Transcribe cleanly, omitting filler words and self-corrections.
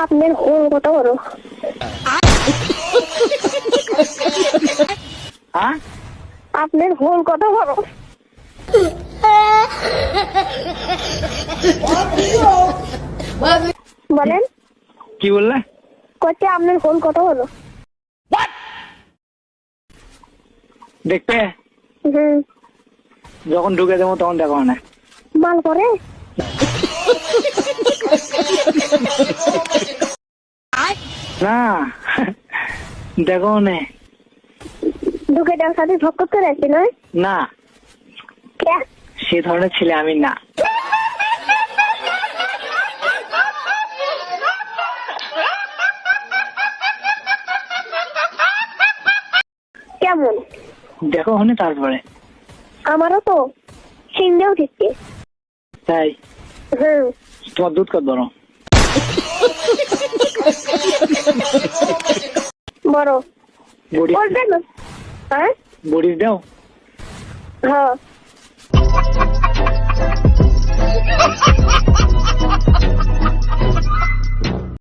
আপনার হোল কত বড়? হ্যাঁ, আপনার হোল কত বড়? বলেন, কি বললে? কচ্ছে আপনার হোল কত বড়? দেখতে হুম, যখন ঢুকে দেবো তখন দেখো না। মাল করে না দেখো না। ঢুকে দেওয়ার সাথে ঝক্কর করে আছে নয়? না, কে? সে ধরনের ছেলে আমি না। কেমন? দেখো হনে তারপরে। আমারও তো সিংড়ে উঠেছে। তাই হুম, তোমার দুধ কত বড়? বড়। বডি বলবেন না? হ্যাঁ বডি দাও। হ্যাঁ।